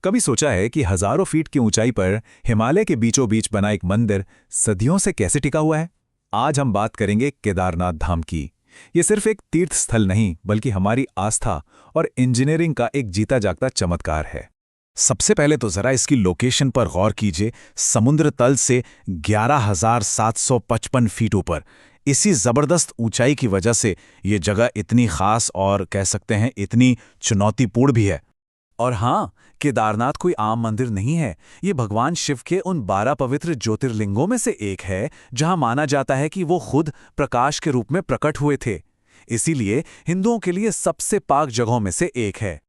कभी सोचा है कि हजारों फीट की ऊंचाई पर हिमालय के बीचों बीच बना एक मंदिर सदियों से कैसे टिका हुआ है? आज हम बात करेंगे केदारनाथ धाम की। ये सिर्फ एक तीर्थ स्थल नहीं, बल्कि हमारी आस्था और इंजीनियरिंग का एक जीता जागता चमत्कार है। सबसे पहले तो जरा इसकी लोकेशन पर गौर कीजिए। समुद्र तल से 11,755 फीट ऊपर। इसी जबरदस्त ऊंचाई की वजह से ये जगह इतनी खास और कह सकते हैं इतनी चुनौतीपूर्ण भी है। और हाँ, केदारनाथ कोई आम मंदिर नहीं है। ये भगवान शिव के उन 12 पवित्र ज्योतिर्लिंगों में से एक है, जहां माना जाता है कि वो खुद प्रकाश के रूप में प्रकट हुए थे। इसीलिए हिंदुओं के लिए सबसे पाक जगहों में से एक है।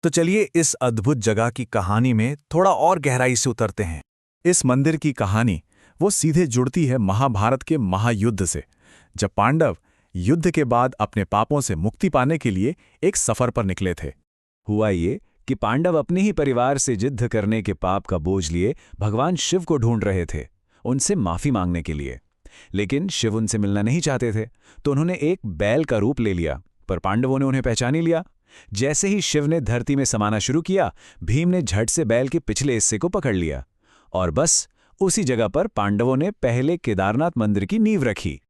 तो चलिए इस अद्भुत जगह की कहानी में थोड़ा और गहराई से उतरते हैं। इस मंदिर की कहानी वो सीधे जुड़ती है महाभारत के महायुद्ध से, जब पांडव युद्ध के बाद अपने पापों से मुक्ति पाने के लिए एक सफर पर निकले थे। हुआ ये कि पांडव अपने ही परिवार से युद्ध करने के पाप का बोझ लिए भगवान शिव को ढूंढ रहे थे, उनसे माफी मांगने के लिए। लेकिन शिव उनसे मिलना नहीं चाहते थे, तो उन्होंने एक बैल का रूप ले लिया, पर पांडवों ने उन्हें पहचान ही लिया। जैसे ही शिव ने धरती में समाना शुरू किया, भीम ने झट से बैल के पिछले हिस्से को पकड़ लिया, और बस उसी जगह पर पांडवों ने पहले केदारनाथ मंदिर की नींव रखी।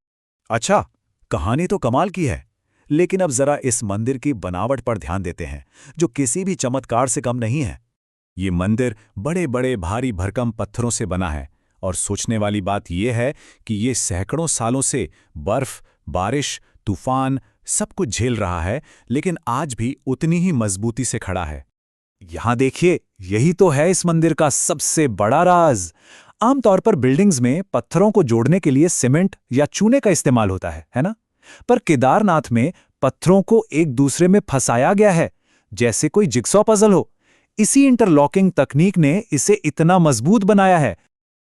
अच्छा, कहानी तो कमाल की है, लेकिन अब जरा इस मंदिर की बनावट पर ध्यान देते हैं, जो किसी भी चमत्कार से कम नहीं है। ये मंदिर बड़े बड़े भारी भरकम पत्थरों से बना है, और सोचने वाली बात यह है कि ये सैकड़ों सालों से बर्फ, बारिश, तूफान सब कुछ झेल रहा है, लेकिन आज भी उतनी ही मजबूती से खड़ा है। यहां देखिए, यही तो है इस मंदिर का सबसे बड़ा राज। आमतौर पर बिल्डिंग्स में पत्थरों को जोड़ने के लिए सीमेंट या चूने का इस्तेमाल होता है ना? पर केदारनाथ में पत्थरों को एक दूसरे में फंसाया गया है, जैसे कोई जिग्सॉ पजल हो। इसी इंटरलॉकिंग तकनीक ने इसे इतना मजबूत बनाया है।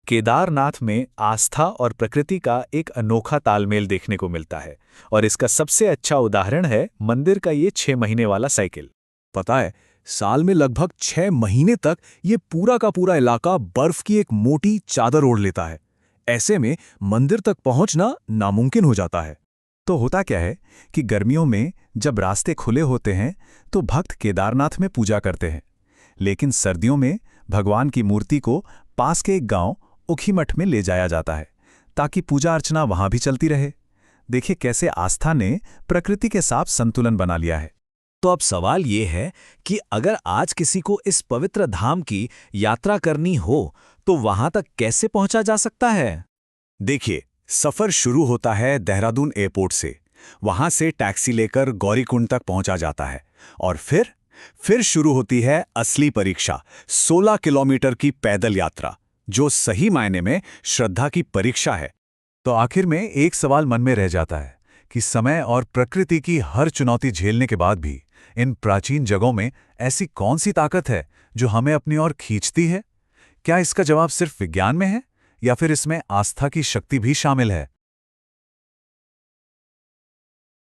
केदारनाथ में आस्था और प्रकृति का एक अनोखा तालमेल देखने को मिलता है, और इसका सबसे अच्छा उदाहरण है मंदिर का ये 6 महीने वाला साइकिल। पता है, साल में लगभग 6 महीने तक ये पूरा का पूरा इलाका बर्फ की एक मोटी चादर ओढ़ लेता है। ऐसे में मंदिर तक पहुंचना नामुमकिन हो जाता है। तो होता क्या है कि गर्मियों में जब रास्ते खुले होते हैं तो भक्त केदारनाथ में पूजा करते हैं, लेकिन सर्दियों में भगवान की मूर्ति को पास के एक गांव ऊखीमठ में ले जाया जाता है, ताकि पूजा अर्चना वहां भी चलती रहे। देखिए कैसे आस्था ने प्रकृति के साथ संतुलन बना लिया है। तो अब सवाल ये है कि अगर आज किसी को इस पवित्र धाम की यात्रा करनी हो, तो वहां तक कैसे पहुंचा जा सकता है? देखिए, सफर शुरू होता है देहरादून एयरपोर्ट से। वहां से टैक्सी लेकर गौरीकुंड तक पहुंचा जाता है, और फिर शुरू होती है असली परीक्षा, 16 किलोमीटर की पैदल यात्रा, जो सही मायने में श्रद्धा की परीक्षा है। तो आखिर में एक सवाल मन में रह जाता है कि समय और प्रकृति की हर चुनौती झेलने के बाद भी इन प्राचीन जगहों में ऐसी कौन सी ताकत है जो हमें अपनी ओर खींचती है? क्या इसका जवाब सिर्फ विज्ञान में है, या फिर इसमें आस्था की शक्ति भी शामिल है?